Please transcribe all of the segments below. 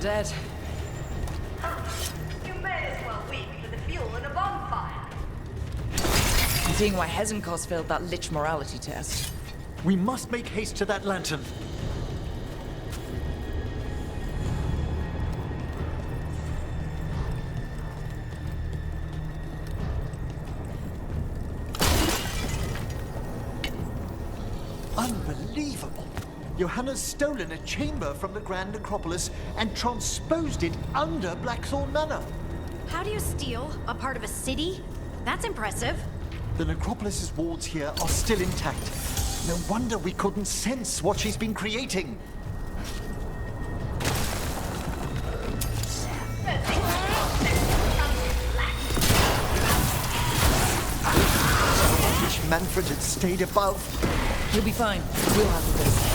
undead. You may as well weep for the fuel in a bonfire. I'm seeing why Hezenkos failed that lich morality test. We must make haste to that lantern. Unbelievable! Johanna's stolen a chamber from the Grand Necropolis and transposed it under Blackthorn Manor. How do you steal a part of a city? That's impressive. The Necropolis's wards here are still intact. No wonder we couldn't sense what she's been creating. I wish Manfred had stayed above. You'll be fine. We'll handle this.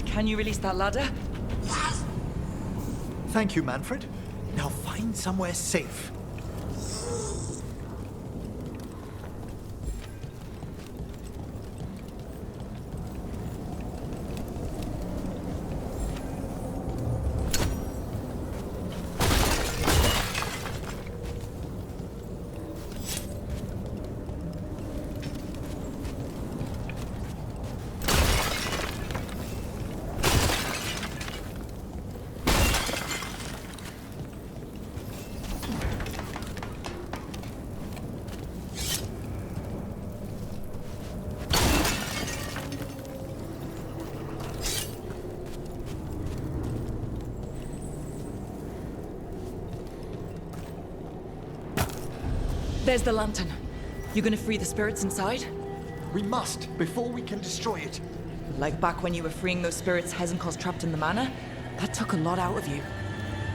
Can you release that ladder? Thank you, Manfred. Now find somewhere safe. There's the lantern. You gonna free the spirits inside? We must, before we can destroy it. Like back when you were freeing those spirits Hezenkos trapped in the manor? That took a lot out of you.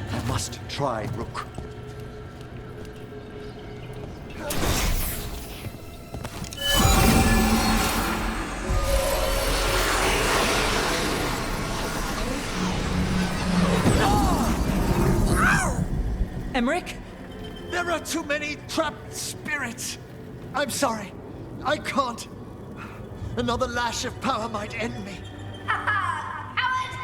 I must try, Rook. Emmerich? There are too many trapped spirits. I'm sorry. I can't. Another lash of power might end me. Coward!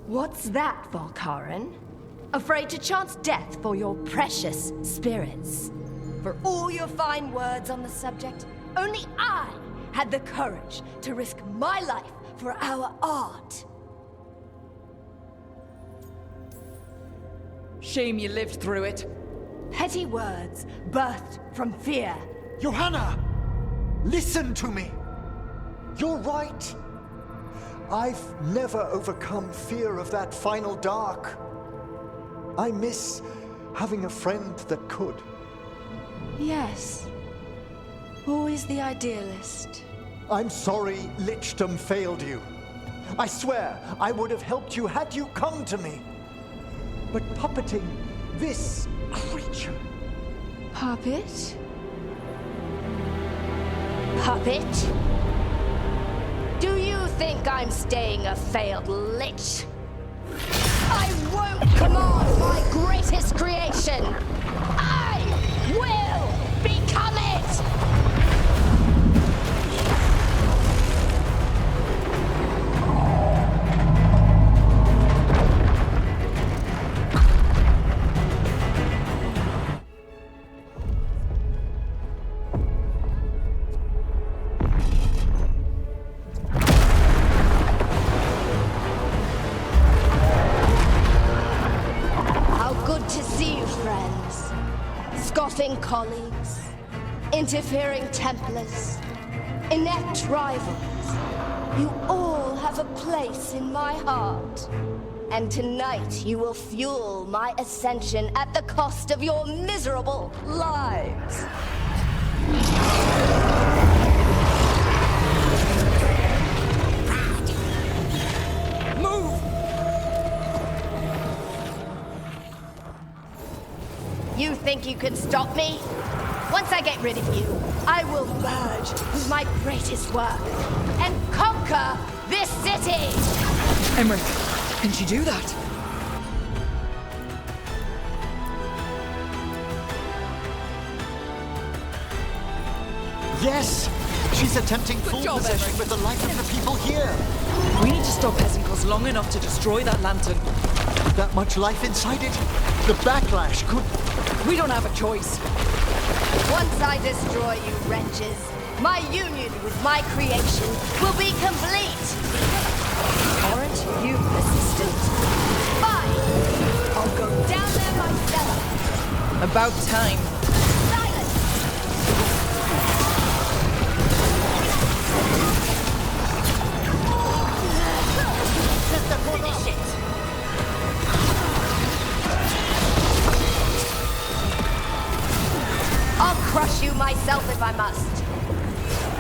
What's that, Volkaren? Afraid to chance death for your precious spirits? For all your fine words on the subject, only I had the courage to risk my life for our art. Shame you lived through it. Petty words birthed from fear. Johanna! Listen to me! You're right. I've never overcome fear of that final dark. I miss having a friend that could. Yes. Always the idealist. I'm sorry lichdom failed you. I swear I would have helped you had you come to me. But puppeting this creature... Puppet? Puppet? Do you think I'm staying a failed lich? I won't command my greatest creation! I will become it! Colleagues, interfering Templars, inept rivals, you all have have a place in my heart. And tonight you will fuel my ascension at the cost of your miserable lives. Move! You think you can stop me? Once I get rid of you, I will merge with my greatest work and conquer this city! Emmerich, can she do that? Yes! She's attempting full job, possession Emmerich. with the life of the people here. We need to stop Hesenko's long enough to destroy that lantern. With that much life inside it, the backlash could... We don't have a choice. Once I destroy you wretches, my union with my creation will be complete! Aren't you persistent? Fine! I'll go down there myself! About time. Silence! Finish it! I'll crush you myself if I must.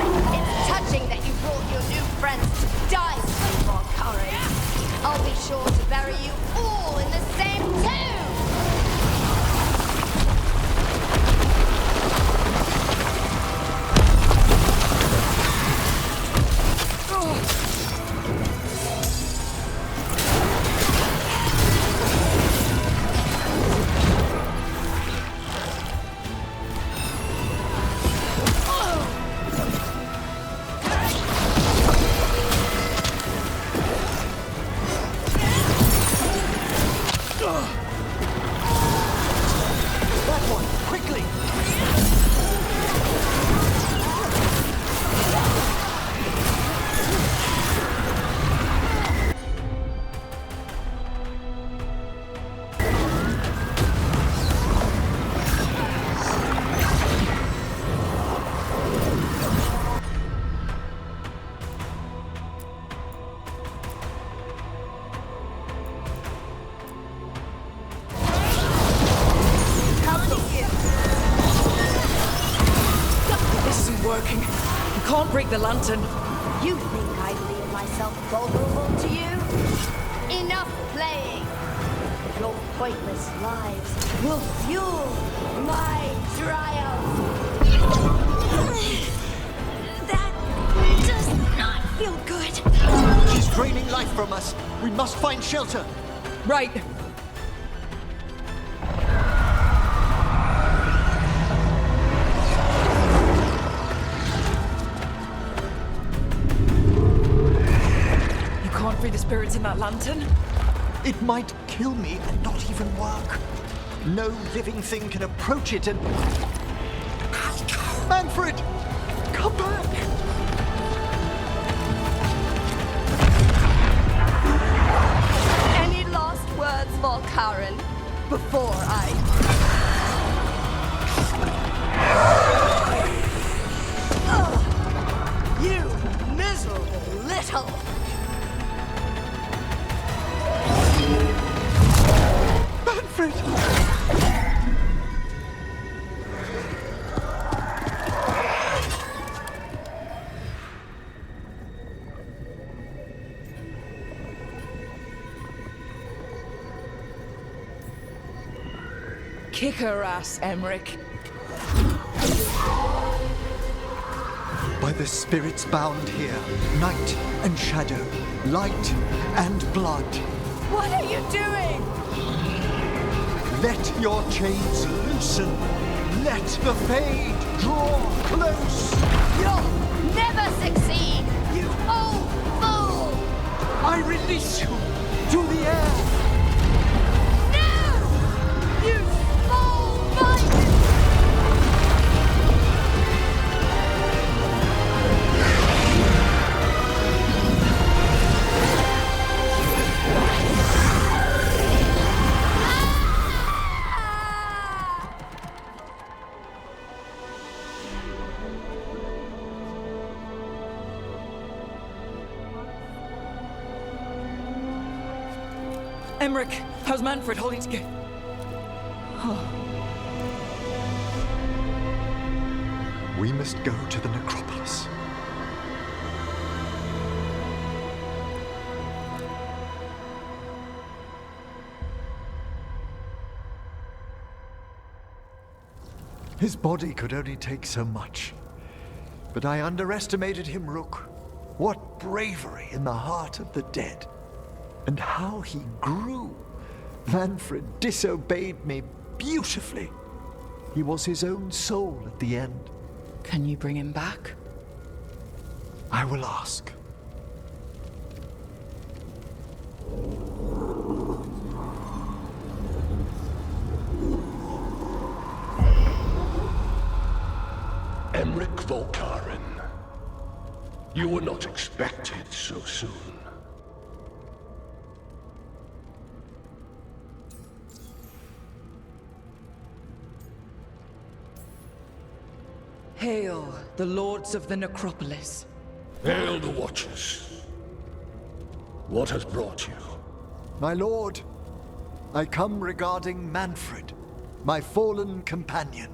It's touching that you brought your new friends to die for courage. I'll be sure to bury you all in the same tomb! That one! Quickly! This isn't working. You can't break the lantern. You think I leave myself vulnerable to you? Enough playing! Your pointless lives will fuel my triumph! That does not feel good. She's draining life from us. We must find shelter. Right. You can't free the spirits in that lantern? It might kill me and not even work. No living thing can approach it and... Manfred! Come back! Any last words, Volkaren, before I... Ugh! You miserable little... Manfred! Kick her ass, Emmerich. By the spirits bound here, night and shadow, light and blood. What are you doing? Let your chains loosen. Let the fade draw close. You'll never succeed, you old fool! I release you to the air. No! You small-minded... Emmerich, how's Manfred holding together? We must go to the necropolis. His body could only take so much. But I underestimated him, Rook. What bravery in the heart of the dead. And how he grew. Manfred disobeyed me beautifully. He was his own soul at the end. Can you bring him back? I will ask. Emmerich Volkaren. You were not expected so soon. Hail, the lords of the necropolis. Hail the Watchers. What has brought you? My lord, I come regarding Manfred, my fallen companion.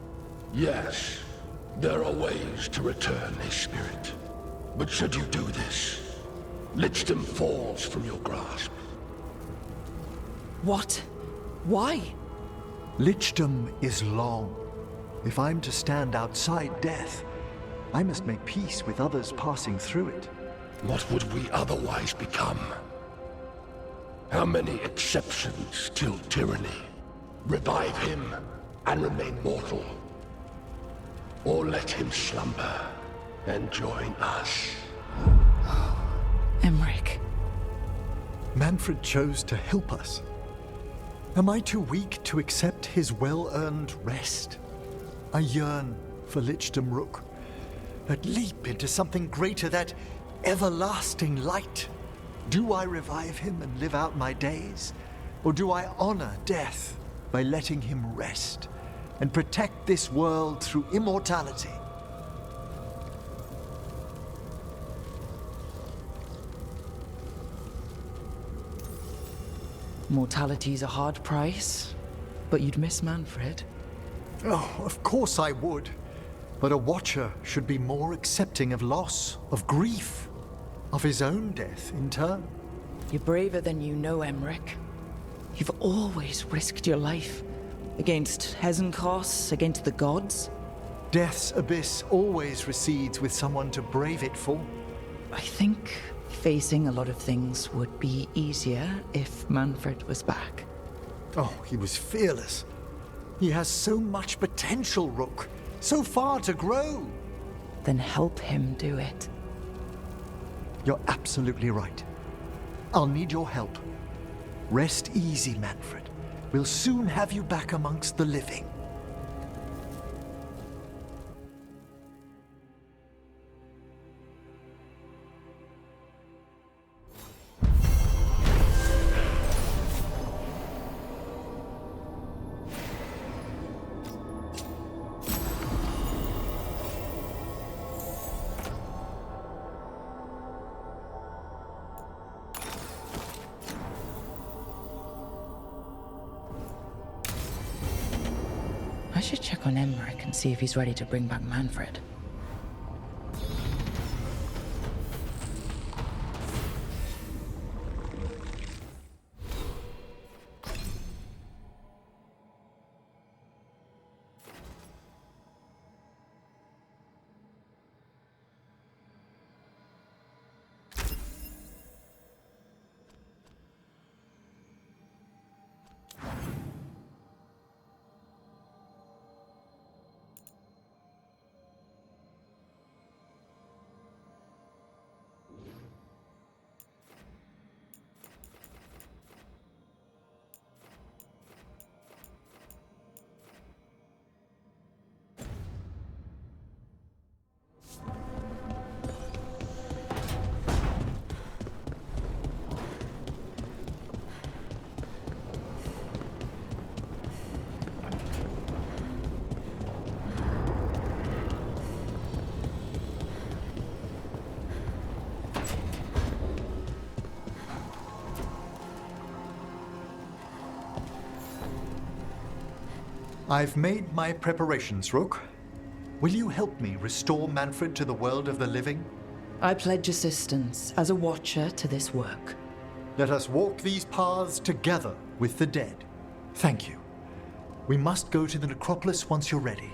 Yes, there are ways to return his spirit. But should you do this, Lichdom falls from your grasp. What? Why? Lichdom is long. If I'm to stand outside death, I must make peace with others passing through it. What would we otherwise become? How many exceptions till tyranny? Revive him and remain mortal. Or let him slumber and join us. Emmerich. Manfred chose to help us. Am I too weak to accept his well-earned rest? I yearn for Lichdom, Rook. That leap into something greater, that everlasting light. Do I revive him and live out my days? Or do I honor death by letting him rest and protect this world through immortality? Mortality's a hard price, but you'd miss Manfred. Oh, of course I would. But a Watcher should be more accepting of loss, of grief, of his own death in turn. You're braver than you know, Emmerich. You've always risked your life. Against Hesenkos, against the gods. Death's abyss always recedes with someone to brave it for. I think facing a lot of things would be easier if Manfred was back. Oh, he was fearless. He has so much potential, Rook. So far to grow. Then help him do it. You're absolutely right. I'll need your help. Rest easy, Manfred. We'll soon have you back amongst the living. I should check on Emmerich and see if he's ready to bring back Manfred. I've made my preparations, Rook. Will you help me restore Manfred to the world of the living? I pledge assistance as a watcher to this work. Let us walk these paths together with the dead. Thank you. We must go to the necropolis once you're ready.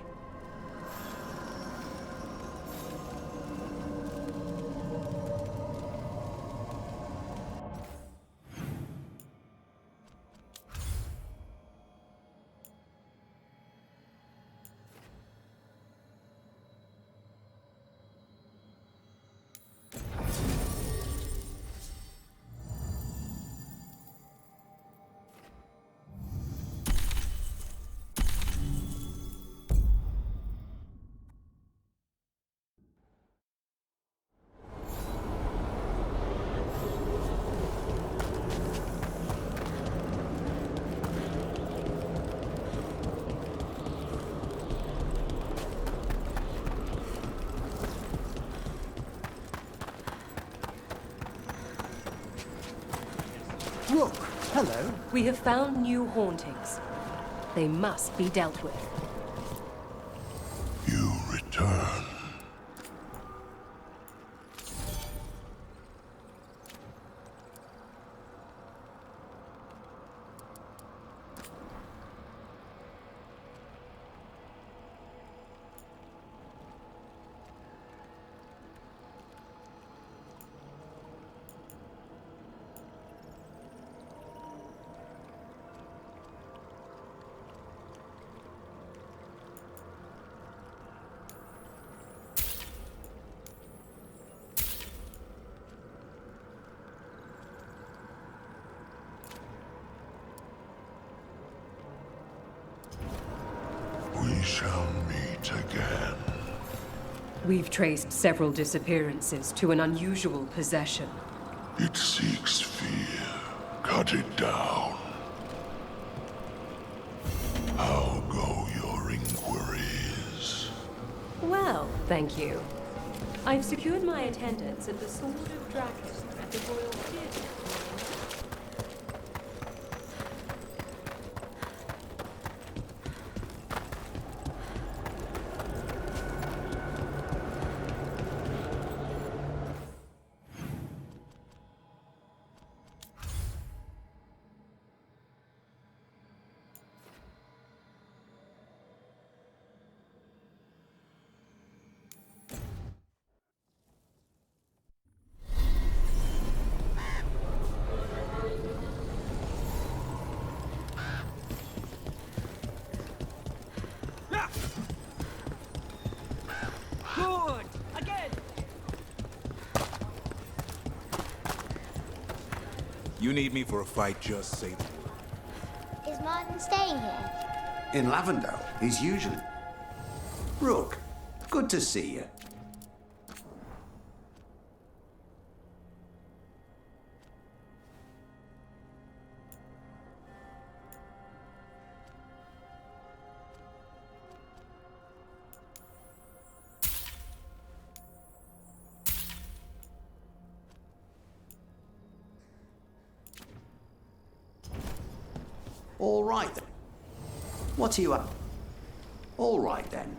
Rook, hello. We have found new hauntings. They must be dealt with. You return. We shall meet again. We've traced several disappearances to an unusual possession. It seeks fear. Cut it down. How go your inquiries? Well, thank you. I've secured my attendance at the Sword of Draken at the Royal Theatre. Good! Again! You need me for a fight, just say the word. Is Martin staying here? In Lavendale, he's usually... Rook, good to see you. All right then. What are you up? All right then.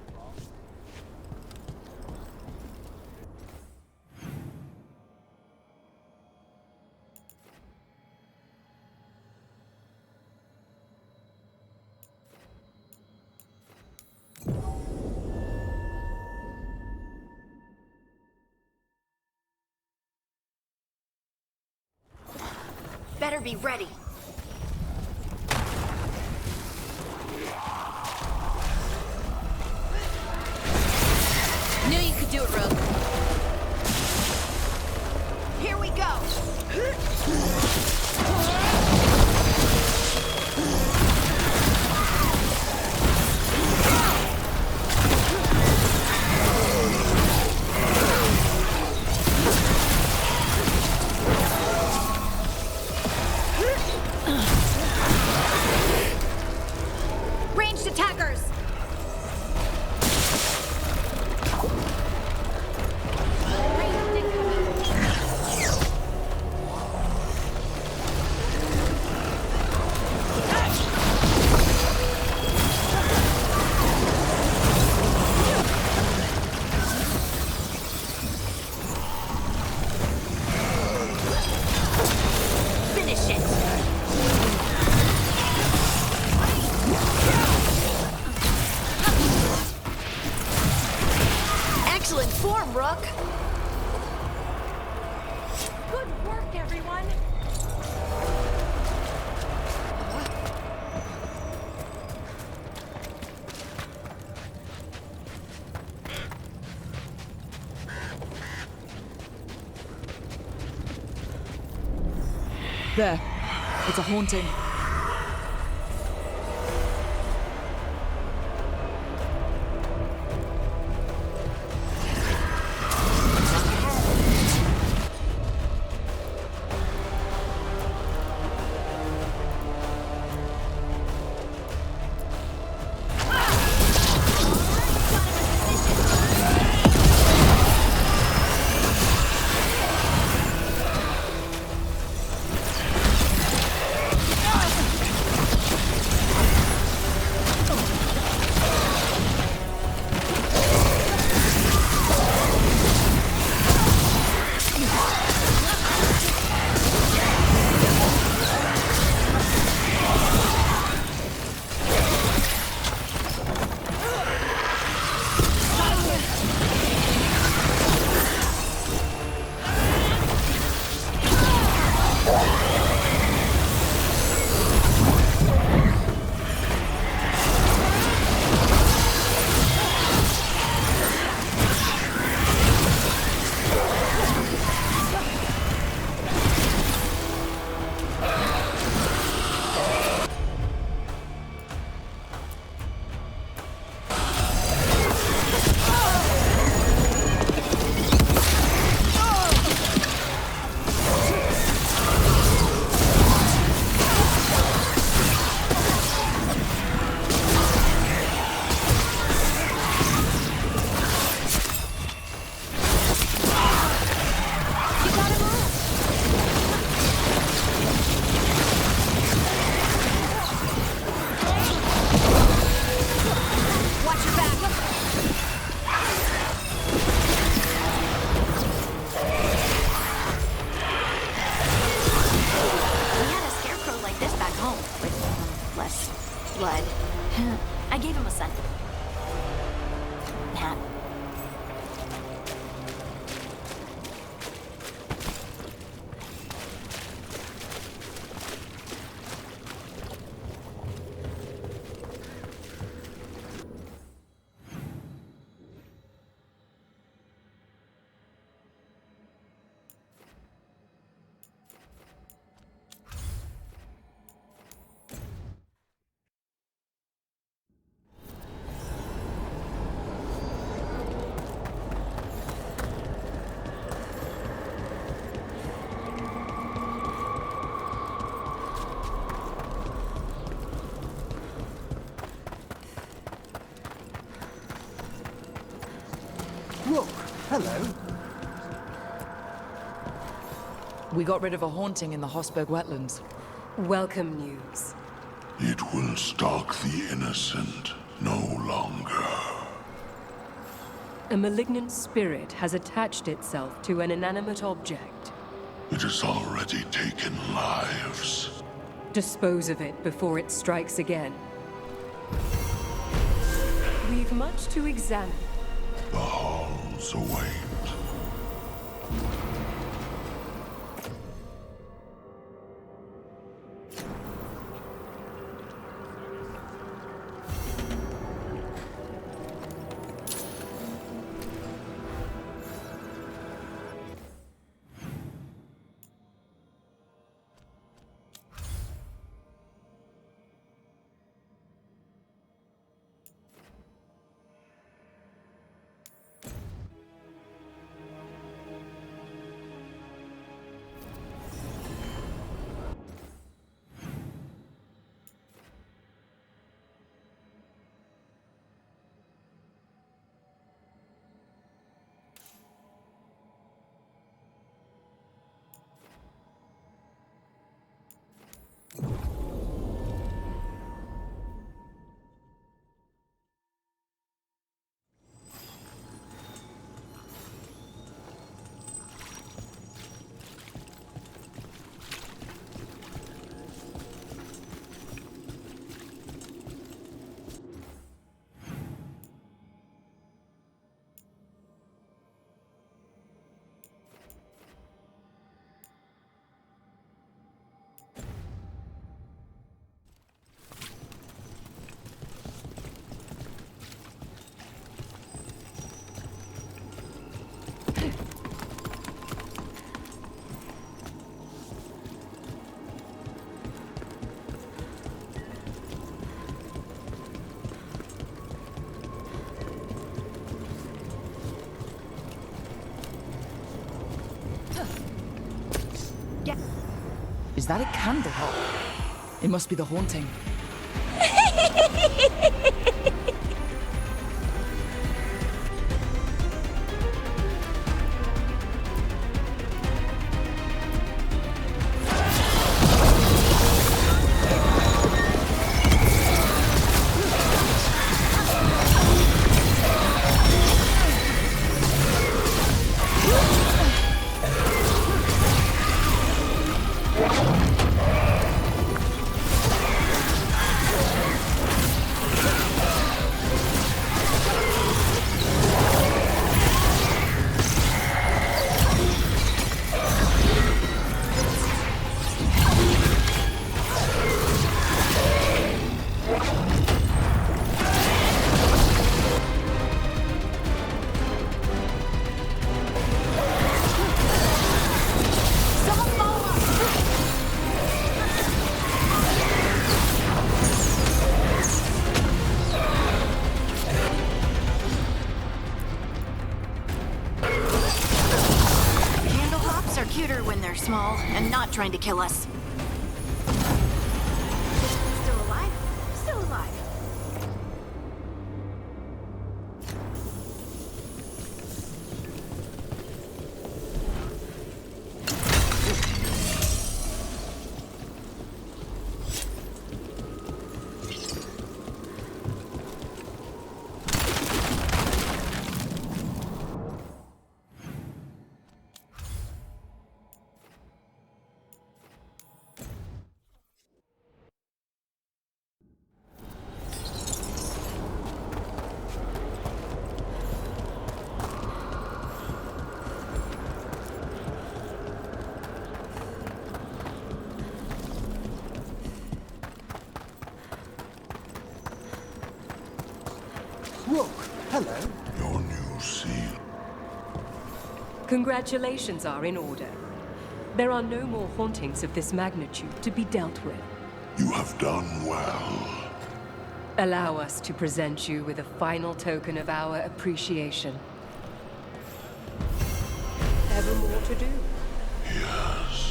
Better be ready. Knew you could do it, Rogue. Here we go. Ranged attackers. There. It's a haunting. Look, hello. We got rid of a haunting in the Hosberg wetlands. Welcome news. It will stalk the innocent no longer. A malignant spirit has attached itself to an inanimate object. It has already taken lives. Dispose of it before it strikes again. We've much to examine. The halls await. Is that a candle hop? It must be the haunting. Small and not trying to kill us. Still alive? Still alive. Rook, hello. Your new seal. Congratulations are in order. There are no more hauntings of this magnitude to be dealt with. You have done well. Allow us to present you with a final token of our appreciation. Ever more to do? Yes.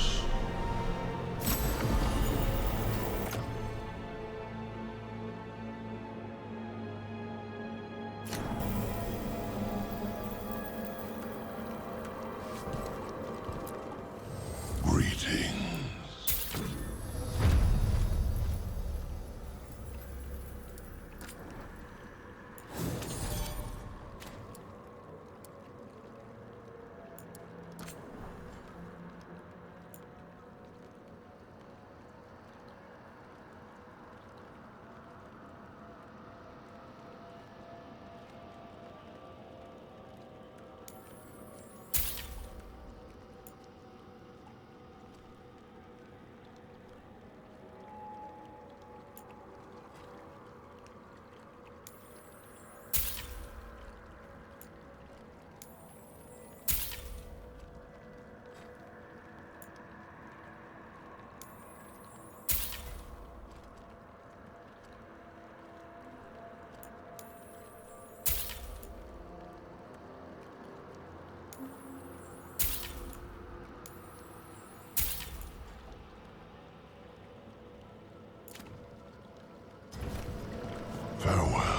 Greetings. Farewell.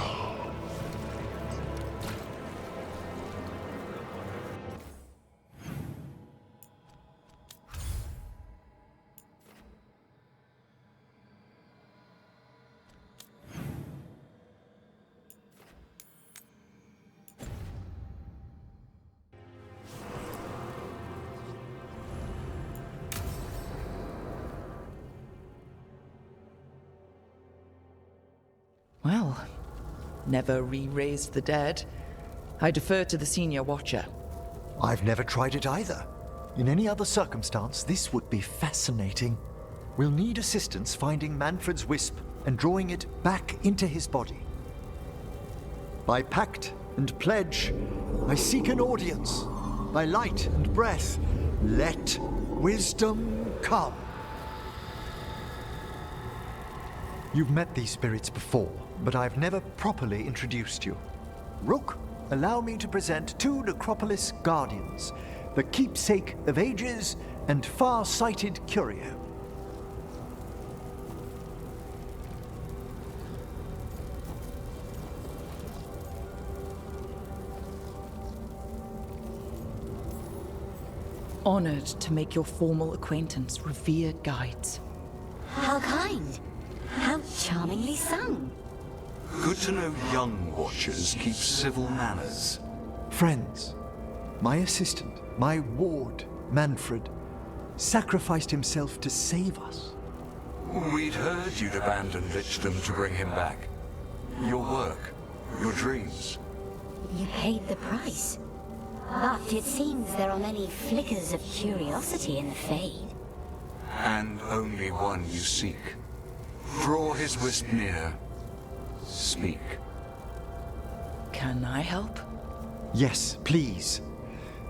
Well, never re-raised the dead. I defer to the senior watcher. I've never tried it either. In any other circumstance, this would be fascinating. We'll need assistance finding Manfred's wisp and drawing it back into his body. By pact and pledge, I seek an audience. By light and breath, let wisdom come. You've met these spirits before, but I've never properly introduced you. Rook, allow me to present two Necropolis guardians, the keepsake of ages and far-sighted curio. honored to make your formal acquaintance, revered guides. How kind. How charmingly sung. Good to know young watchers keep civil manners. Friends, my assistant, my ward, Manfred, sacrificed himself to save us. We'd heard you'd abandoned Lichdom to bring him back. Your work, your dreams. You paid the price. But it seems there are many flickers of curiosity in the Fade. And only one you seek. Draw his wisp near. Speak. Can I help? Yes, please.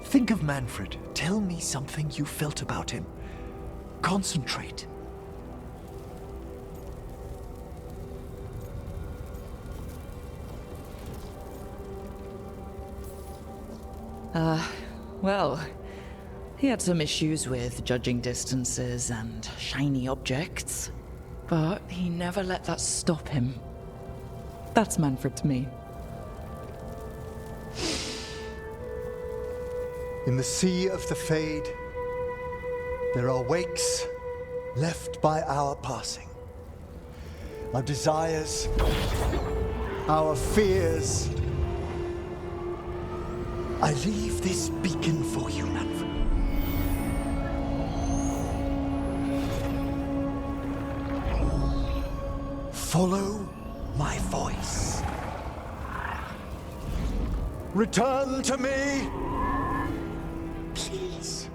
Think of Manfred. Tell me something you felt about him. Concentrate. Well, he had some issues with judging distances and shiny objects, but he never let that stop him. That's Manfred to me. In the sea of the Fade, there are wakes left by our passing. Our desires, our fears. I leave this beacon for you, Manfred. Follow my voice. Return to me, please.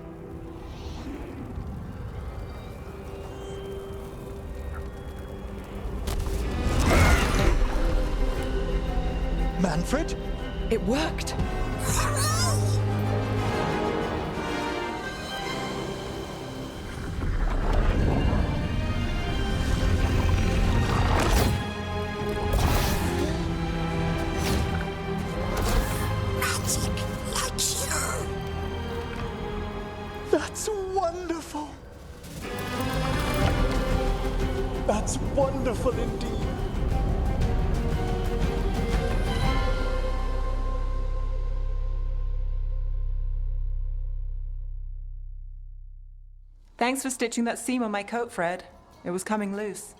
Manfred? It worked! That's wonderful. That's wonderful indeed. Thanks for stitching that seam on my coat, Fred. It was coming loose.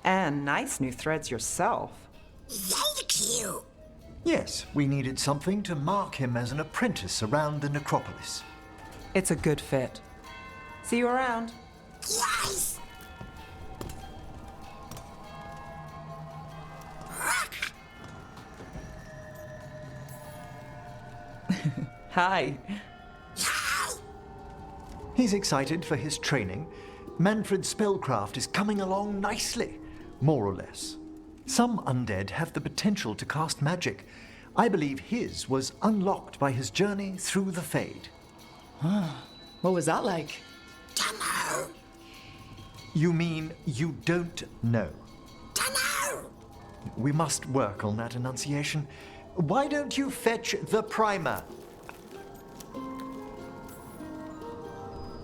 And nice new threads yourself. Thank you. Yes, we needed something to mark him as an apprentice around the necropolis. It's a good fit. See you around. Yes. Hi. He's excited for his training. Manfred's spellcraft is coming along nicely, more or less. Some undead have the potential to cast magic. I believe his was unlocked by his journey through the Fade. What was that like? Dunno. You mean you don't know? Dunno. We must work on that enunciation. Why don't you fetch the primer?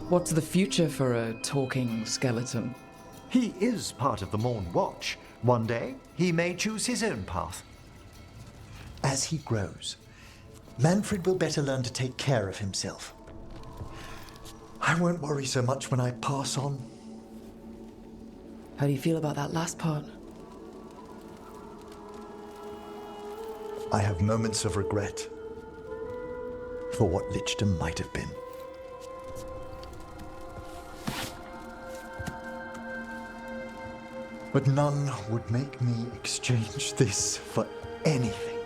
What's the future for a talking skeleton? He is part of the Morn Watch. One day, he may choose his own path. As he grows, Manfred will better learn to take care of himself. I won't worry so much when I pass on. How do you feel about that last part? I have moments of regret for what Lichdom might have been. But none would make me exchange this for anything.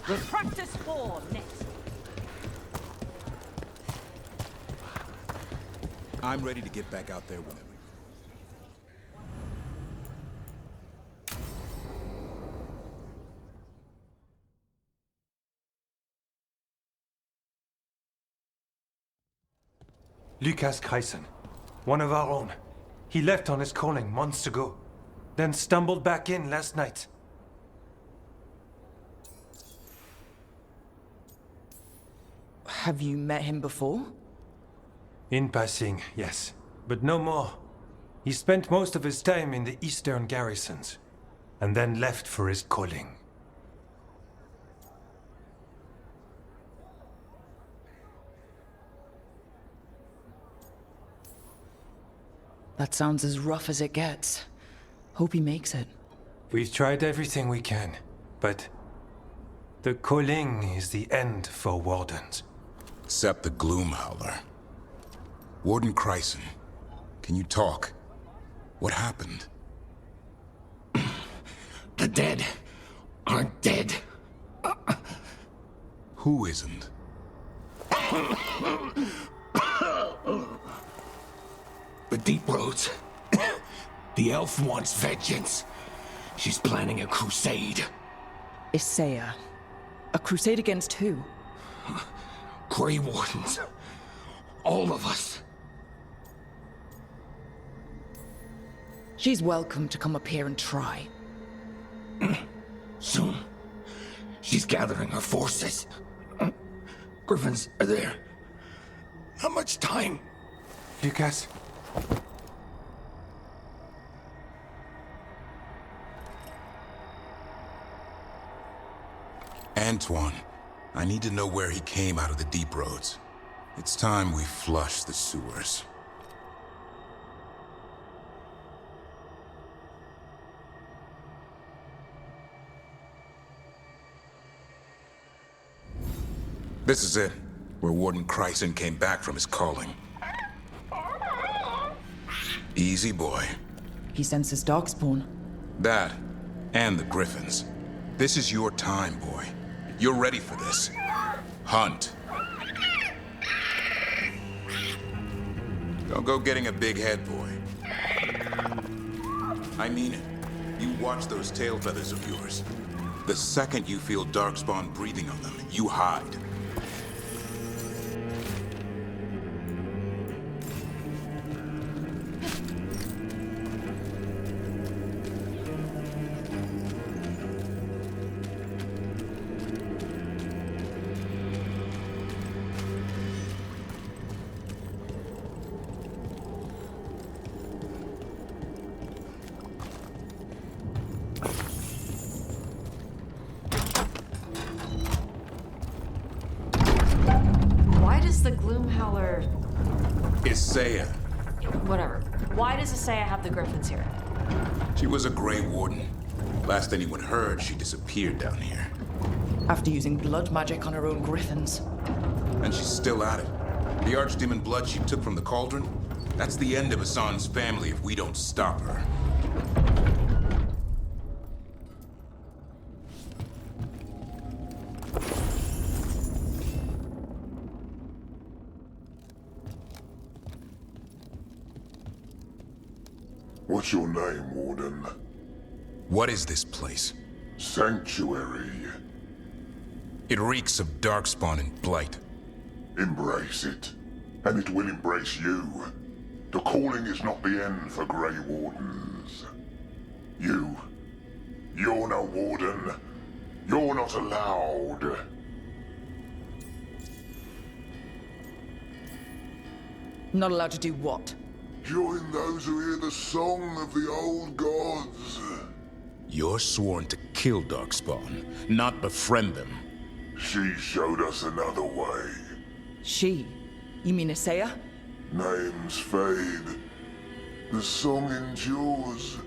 We'll practice war next. I'm ready to get back out there whenever. Lucas Kreisen, one of our own. He left on his calling months ago, then stumbled back in last night. Have you met him before? In passing, yes, but no more. He spent most of his time in the eastern garrisons, and then left for his calling. That sounds as rough as it gets. Hope he makes it. We've tried everything we can, but the calling is the end for wardens. Except the Gloomhowler. Warden Kreisen, can you talk? What happened? The dead aren't dead. Who isn't? The Deep Roads. The elf wants vengeance. She's planning a crusade. Isaiah. A crusade against who? Grey Wardens. All of us. She's welcome to come up here and try. Soon. She's gathering her forces. Griffins are there. How much time? Lucas? Antoine, I need to know where he came out of the Deep Roads. It's time we flush the sewers. This is it, where Warden Kreisen came back from his calling. Easy, boy. He senses darkspawn. That, and the Griffins. This is your time, boy. You're ready for this. Hunt. Don't go getting a big head, boy. I mean it. You watch those tail feathers of yours. The second you feel darkspawn breathing on them, you hide. The Gloomhowler... Isaiah. Whatever. Why does Isaiah have the Griffins here? She was a Grey Warden. Last anyone heard, she disappeared down here. After using blood magic on her own Griffins. And she's still at it. The archdemon blood she took from the cauldron? That's the end of Hassan's family if we don't stop her. What's your name, Warden? What is this place? Sanctuary. It reeks of darkspawn and blight. Embrace it, and it will embrace you. The calling is not the end for Grey Wardens. You're no Warden. You're not allowed. Not allowed to do what? Join those who hear the song of the old gods. You're sworn to kill darkspawn, not befriend them. She showed us another way. She? You mean Isaiah? Names fade. The song endures.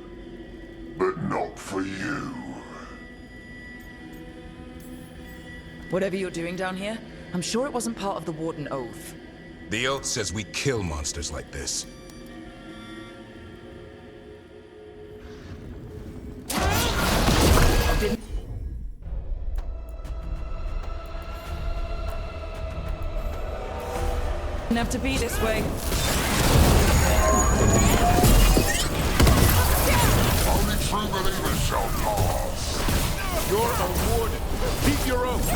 But not for you. Whatever you're doing down here, I'm sure it wasn't part of the Warden Oath. The oath says we kill monsters like this. Didn't have to be this way. Only true believers shall pass. You're a warden. Keep your oath.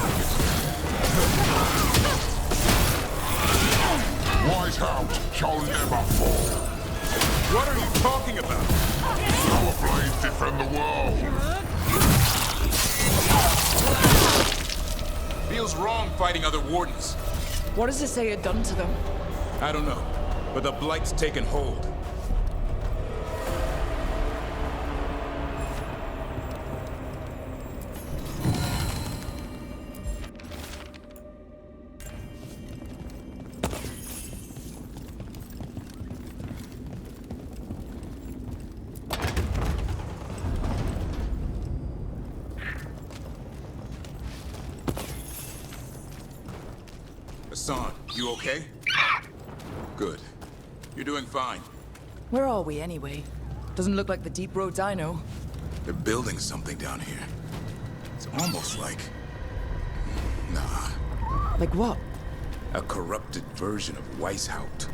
Wise house shall never fall. What are you talking about? Our blades defend the world. Feels wrong fighting other wardens. What does it say had done to them? I don't know, but the blight's taken hold. Hassan, you okay? Good. You're doing fine. Where are we anyway? Doesn't look like the deep roads I know. They're building something down here. It's almost like... Nah. Like what? A corrupted version of Weishaupt.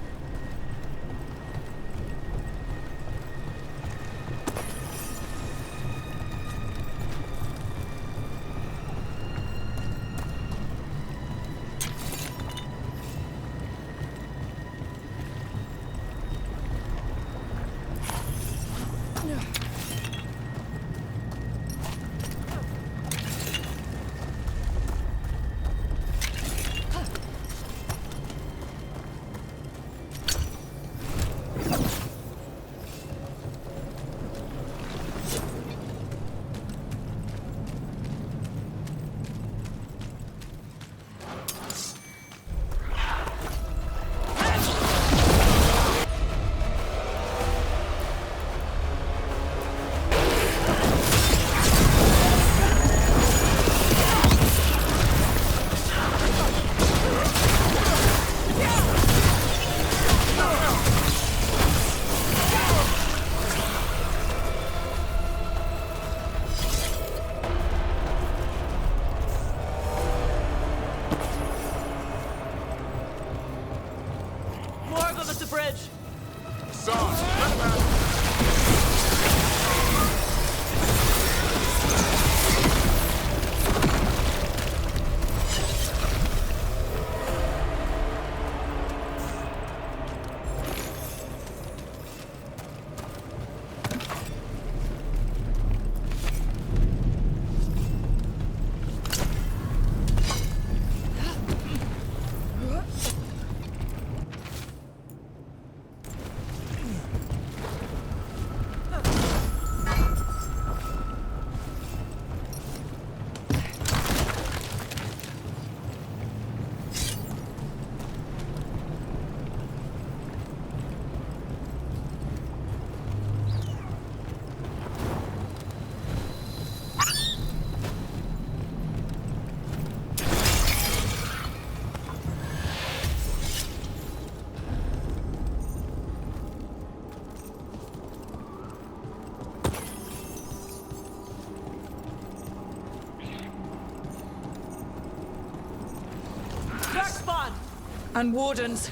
And wardens.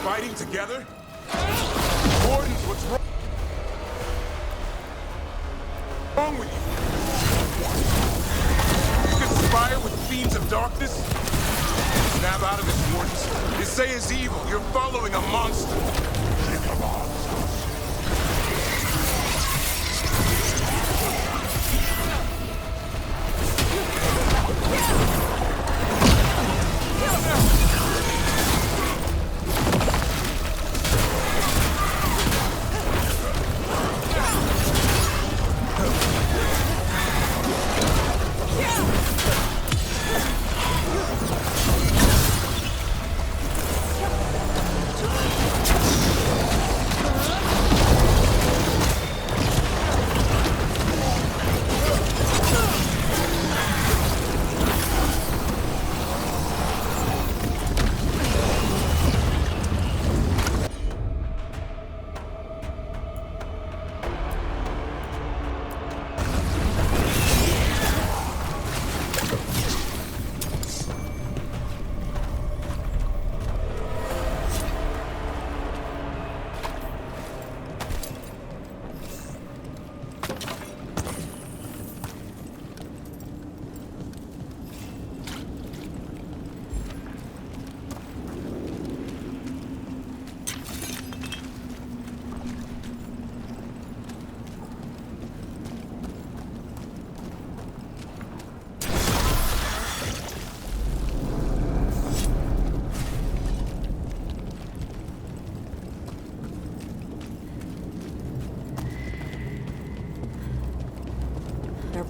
Fighting together? Wardens, what's wrong with you? You conspire with fiends of darkness? Snap out of this, wardens. You say is evil. You're following a monster.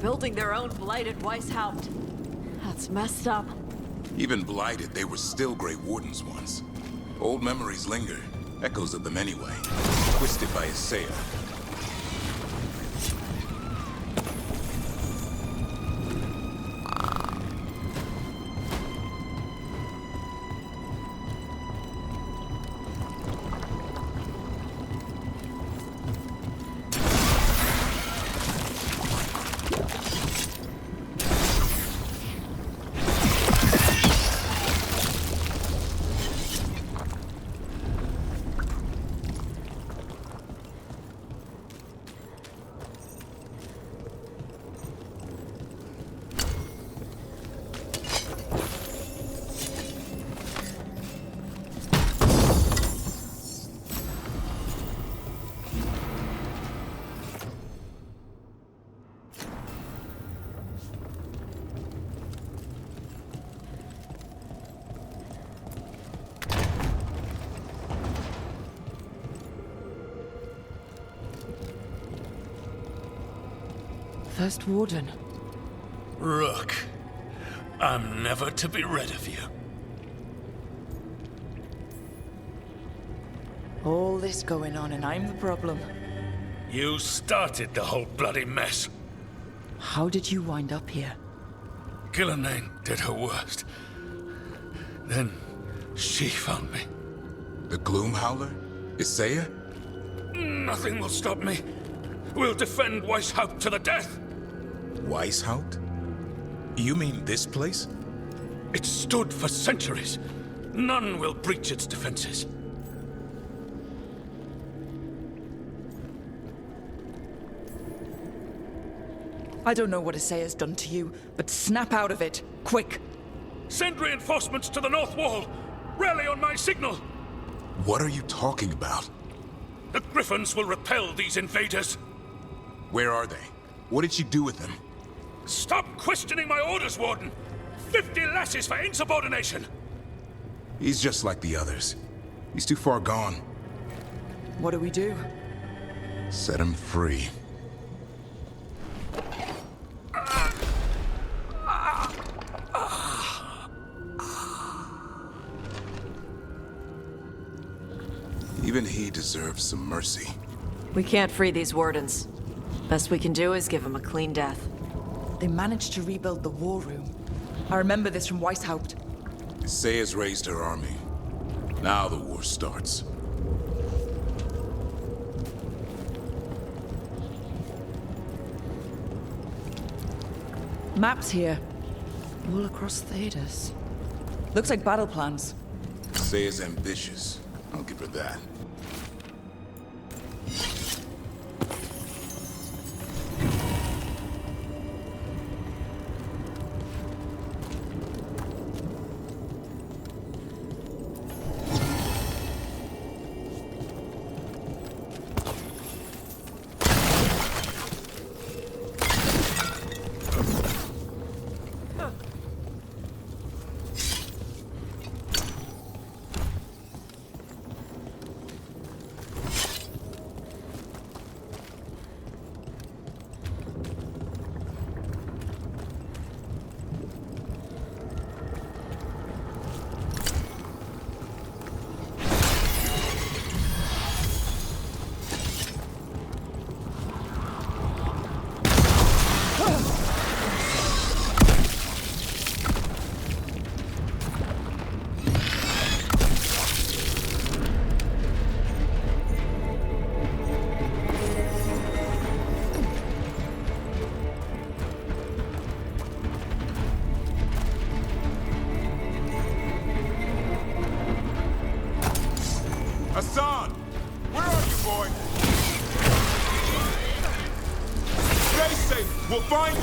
building their own blighted Weishaupt. That's messed up. Even blighted, they were still Grey Wardens once. Old memories linger, echoes of them anyway, twisted by Isaiah. First Warden. Rook, I'm never to be rid of you. All this going on and I'm the problem. You started the whole bloody mess. How did you wind up here? Killanane did her worst. Then she found me. The Gloom Howler? Isaiah? Nothing will stop me. We'll defend Weishaupt to the death. Weishaupt? You mean this place? It stood for centuries. None will breach its defenses. I don't know what Isaiah's done to you, but snap out of it, quick! Send reinforcements to the north wall! Rally on my signal! What are you talking about? The Griffins will repel these invaders. Where are they? What did she do with them? Stop questioning my orders, Warden! 50 lashes for insubordination! He's just like the others. He's too far gone. What do we do? Set him free. Even he deserves some mercy. We can't free these wardens. Best we can do is give them a clean death. They managed to rebuild the war room. I remember this from Weishaupt. Isaiah's raised her army. Now the war starts. Maps here. All across Tedas. Looks like battle plans. Isaiah's ambitious. I'll give her that. Hassan! Where are you, boy? Stay safe! We'll find you!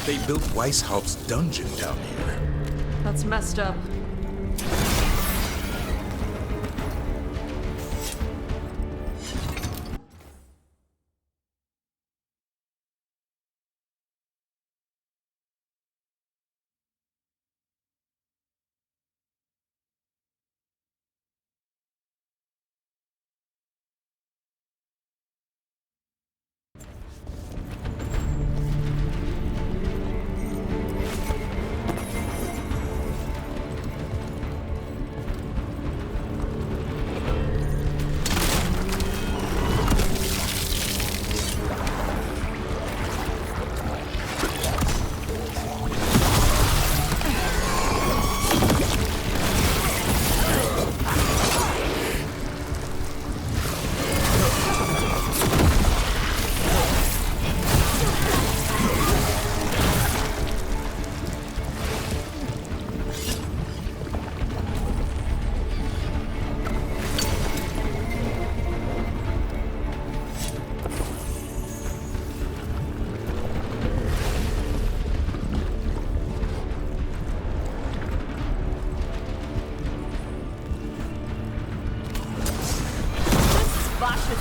They built Weishaupt's dungeon down here. That's messed up.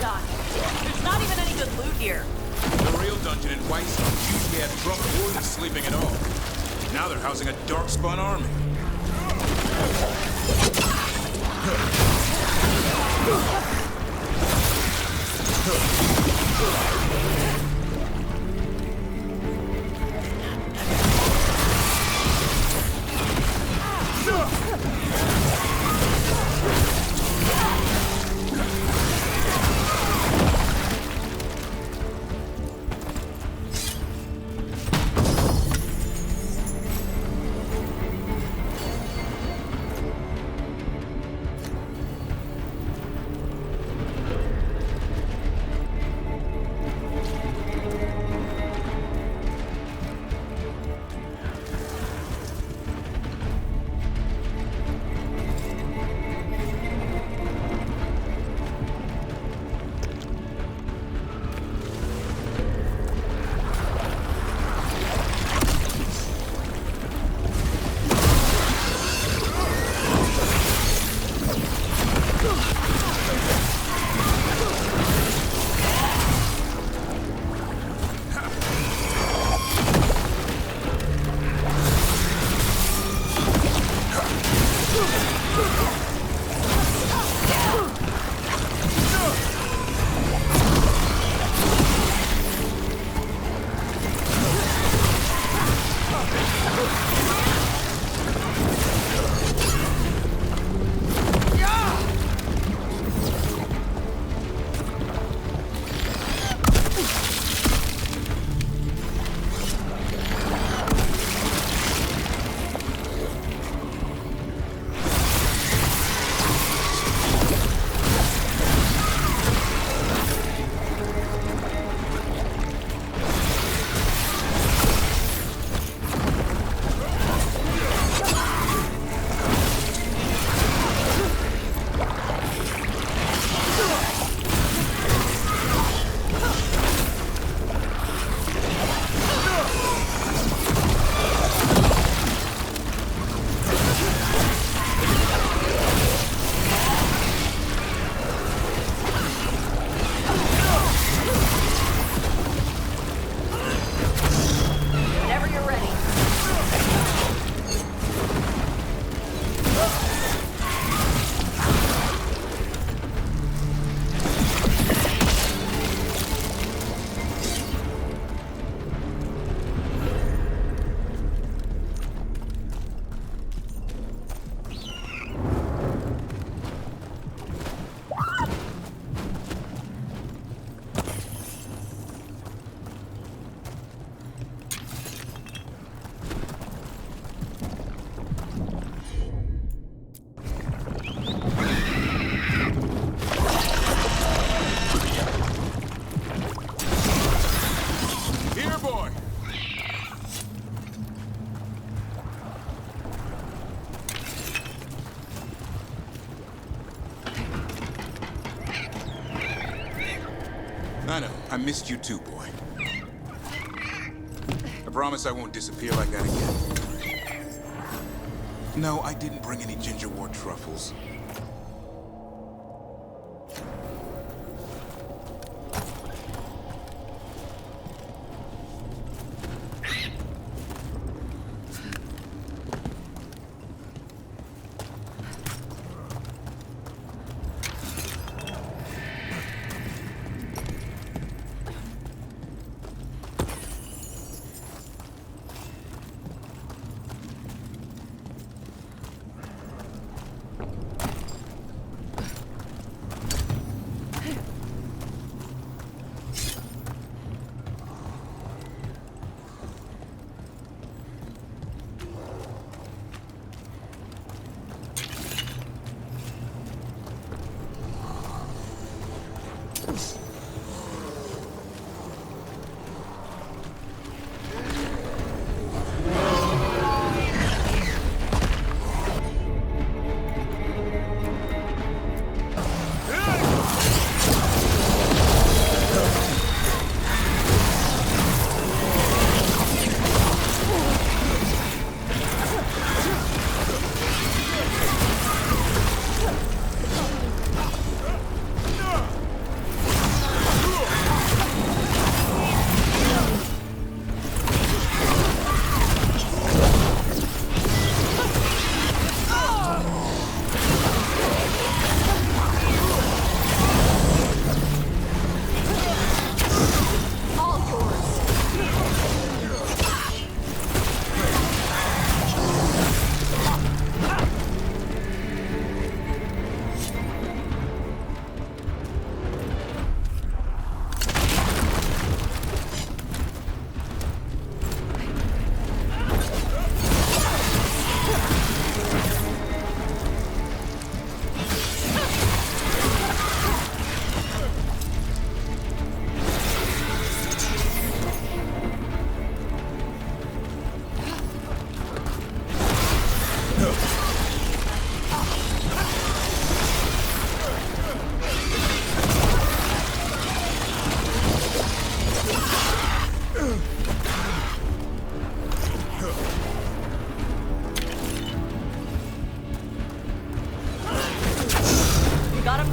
done. There's not even any good loot here. The real dungeon in Whitestone usually had drunk wardens sleeping at all. Now they're housing a dark-spun army. I know. I missed you too, boy. I promise I won't disappear like that again. No, I didn't bring any gingerwort truffles.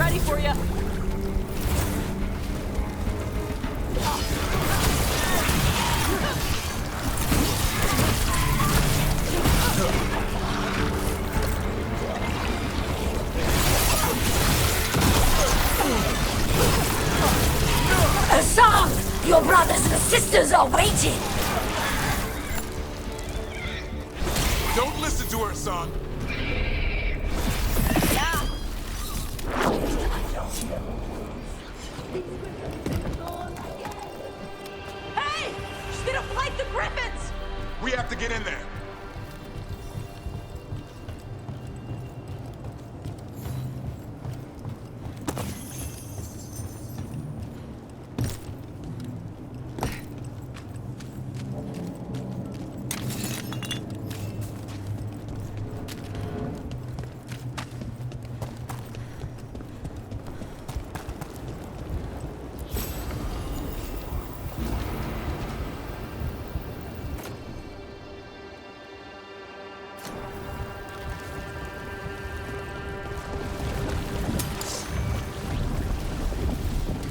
Ready for you. Assam! Your brothers and sisters are waiting! Don't listen to her, son. Hey! She's gonna fight the griffins! We have to get in there.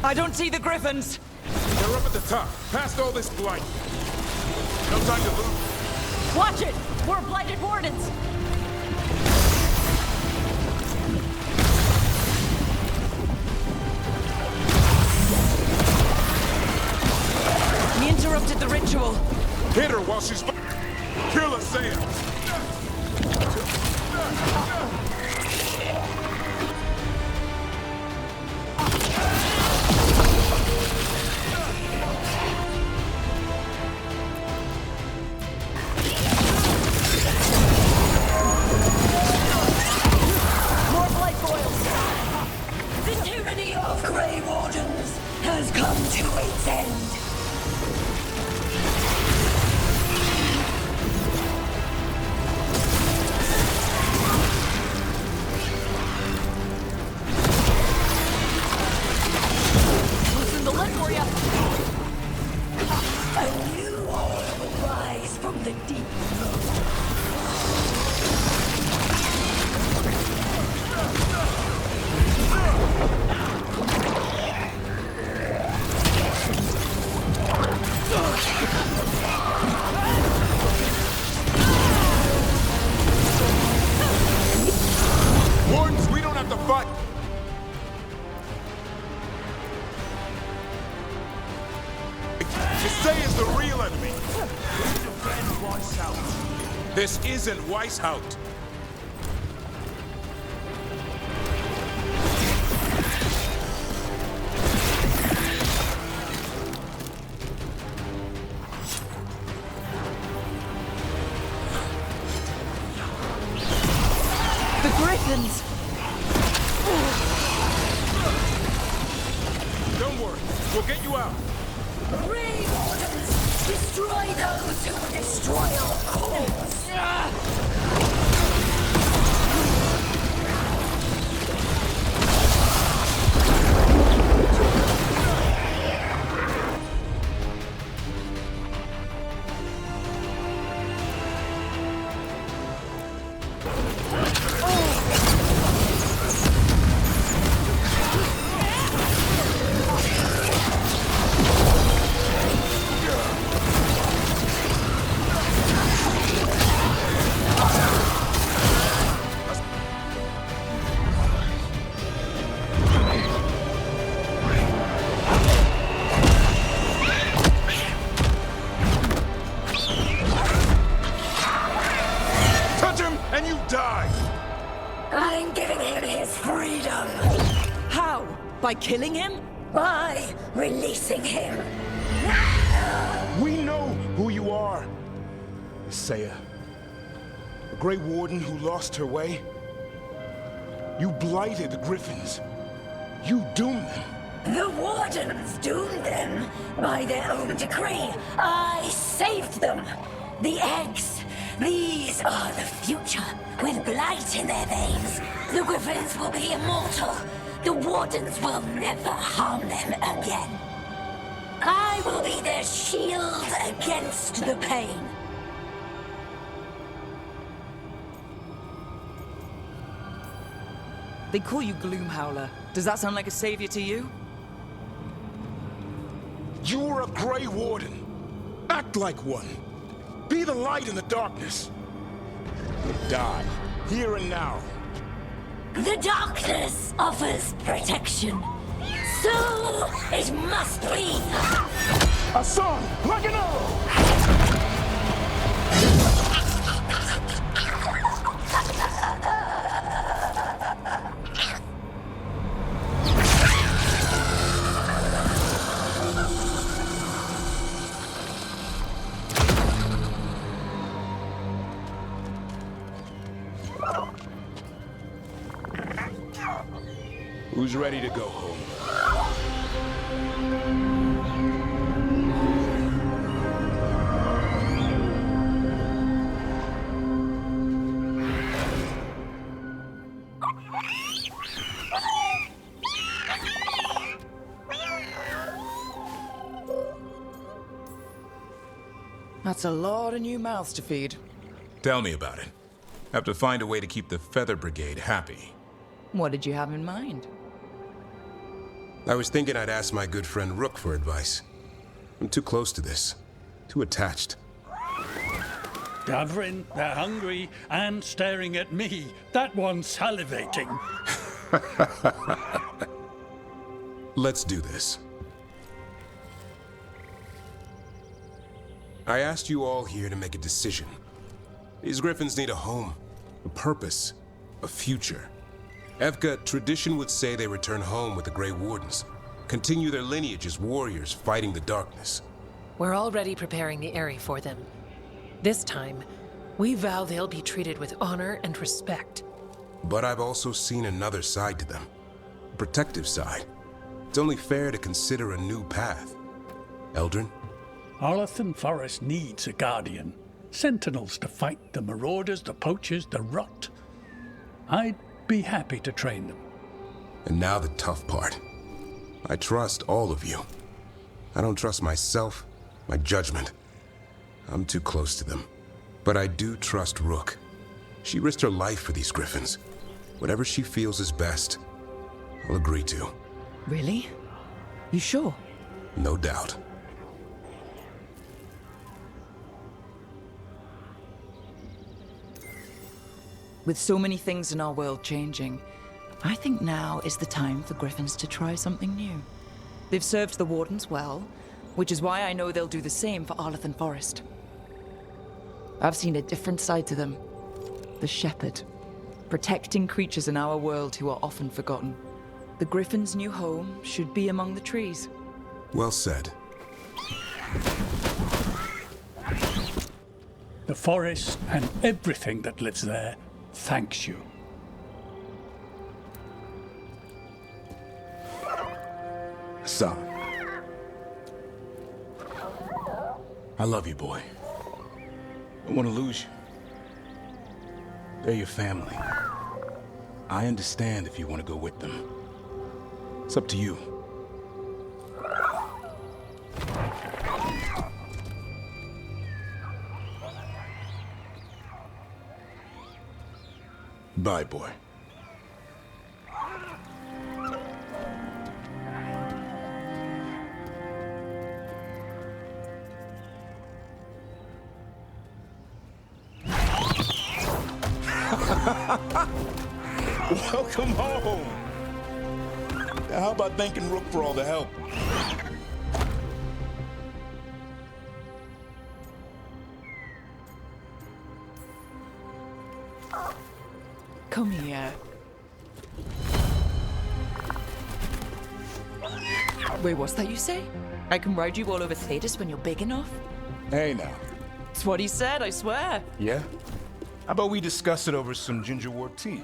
I don't see the griffins. They're up at the top, past all this blight. No time to lose. Watch it! More blighted wardens! He interrupted the ritual. Hit her while she's... Kill her, Sam! This isn't Weishaupt. The griffins! Don't worry, we'll get you out. Grey Wardens! Destroy those who destroy our cause! I'm giving him his freedom. How? By killing him? By releasing him. We know who you are. Saya. A Grey Warden who lost her way. You blighted the Griffins. You doomed them. The Wardens doomed them by their own decree. I saved them. The eggs. These are the future. With blight in their veins, the Griffins will be immortal. The Wardens will never harm them again. I will be their shield against the pain. They call you Gloomhowler. Does that sound like a savior to you? You're a Grey Warden. Act like one. Be the light in the darkness. Die, here and now. The darkness offers protection. So it must be. A song, like an arrow! Who's ready to go home? That's a lot of new mouths to feed. Tell me about it. Have to find a way to keep the Feather Brigade happy. What did you have in mind? I was thinking I'd ask my good friend Rook for advice. I'm too close to this. Too attached. Davrin, they're hungry and staring at me. That one's salivating. Let's do this. I asked you all here to make a decision. These griffins need a home, a purpose, a future. Evka, tradition would say they return home with the Grey Wardens, continue their lineage as warriors fighting the darkness. We're already preparing the Eyrie for them. This time, we vow they'll be treated with honor and respect. But I've also seen another side to them, a protective side. It's only fair to consider a new path. Eldrin? Arlathan Forest needs a guardian. Sentinels to fight the marauders, the poachers, the rot. I'd be happy to train them. And now the tough part. I trust all of you. I don't trust myself, my judgment. I'm too close to them. But I do trust Rook. She risked her life for these griffins. Whatever she feels is best, I'll agree to. Really? You sure? No doubt. With so many things in our world changing, I think now is the time for griffins to try something new. They've served the Wardens well, which is why I know they'll do the same for Arlathan Forest. I've seen a different side to them. The shepherd, protecting creatures in our world who are often forgotten. The griffin's new home should be among the trees. Well said. The forest and everything that lives there thanks you. Son. I love you, boy. Don't want to lose you. They're your family. I understand if you want to go with them. It's up to you. Bye, boy. Welcome home. Now, how about thanking Rook for all the help? Come here. Wait, what's that you say? I can ride you all over Tedas when you're big enough? Hey, now. It's what he said, I swear. Yeah? How about we discuss it over some gingerwort tea?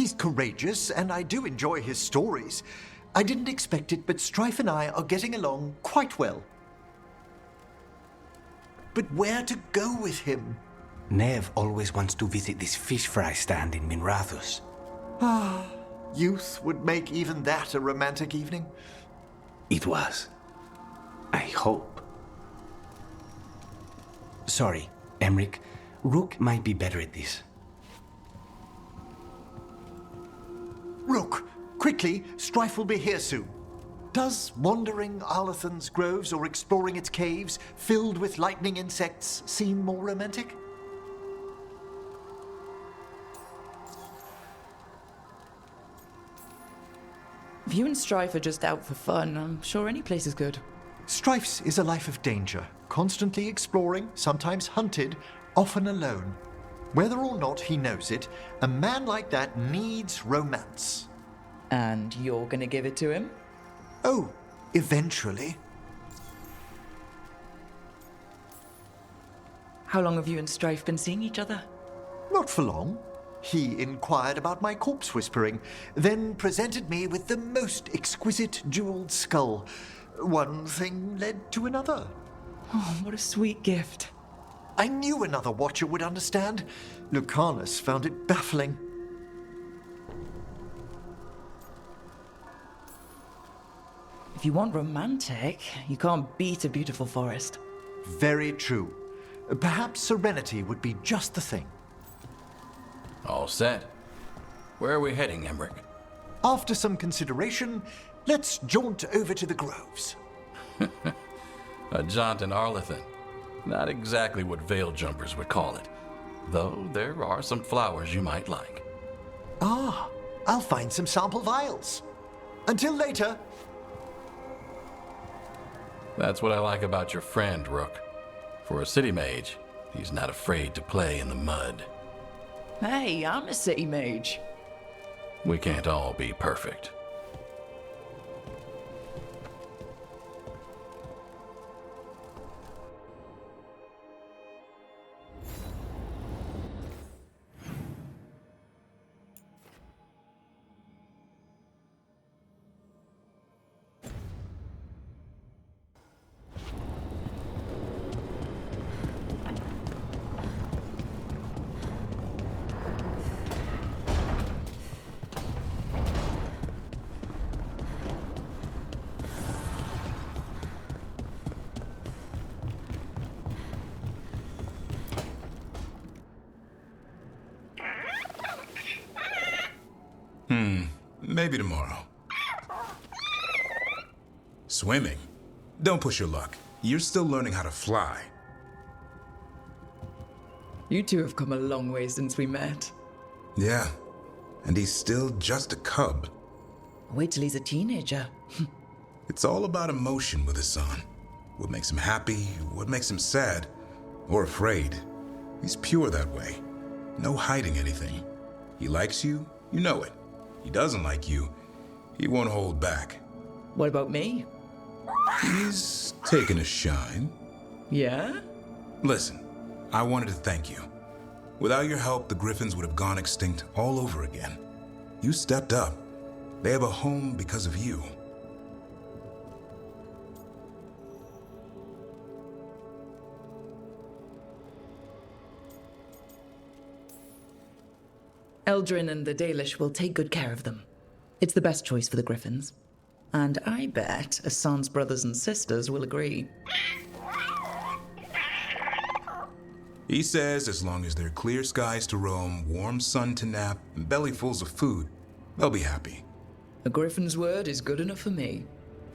He's courageous, and I do enjoy his stories. I didn't expect it, but Strife and I are getting along quite well. But where to go with him? Nev always wants to visit this fish fry stand in Minrathouse. Ah, youth would make even that a romantic evening. It was. I hope. Sorry, Emric. Rook might be better at this. Rook, quickly, Strife will be here soon. Does wandering Арлатан's groves or exploring its caves filled with lightning insects seem more romantic? If you and Strife are just out for fun, I'm sure any place is good. Strife's is a life of danger, constantly exploring, sometimes hunted, often alone. Whether or not he knows it, a man like that needs romance. And you're gonna give it to him? Oh, eventually. How long have you and Strife been seeing each other? Not for long. He inquired about my corpse whispering, then presented me with the most exquisite jeweled skull. One thing led to another. Oh, what a sweet gift. I knew another Watcher would understand. Lucanus found it baffling. If you want romantic, you can't beat a beautiful forest. Very true. Perhaps serenity would be just the thing. All set. Where are we heading, Emric? After some consideration, let's jaunt over to the groves. A jaunt in Арлатhan. Not exactly what veil jumpers would call it. Though there are some flowers you might like. Ah, I'll find some sample vials. Until later. That's what I like about your friend, Rook. For a city mage, he's not afraid to play in the mud. Hey, I'm a city mage. We can't all be perfect. Maybe tomorrow. Swimming? Don't push your luck. You're still learning how to fly. You two have come a long way since we met. Yeah, and he's still just a cub. Wait till he's a teenager. It's all about emotion with his son. What makes him happy, what makes him sad, or afraid. He's pure that way. No hiding anything. He likes you, you know it. He doesn't like you, he won't hold back. What about me? He's taken a shine. Yeah? Listen, I wanted to thank you. Without your help, the Griffins would have gone extinct all over again. You stepped up. They have a home because of you. Eldrin and the Dalish will take good care of them. It's the best choice for the Griffins. And I bet Asan's brothers and sisters will agree. He says as long as there are clear skies to roam, warm sun to nap, and bellyfuls of food, they'll be happy. A Griffin's word is good enough for me.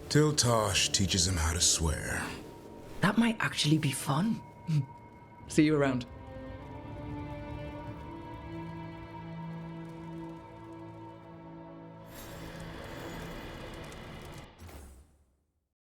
Till Tosh teaches him how to swear. That might actually be fun. See you around.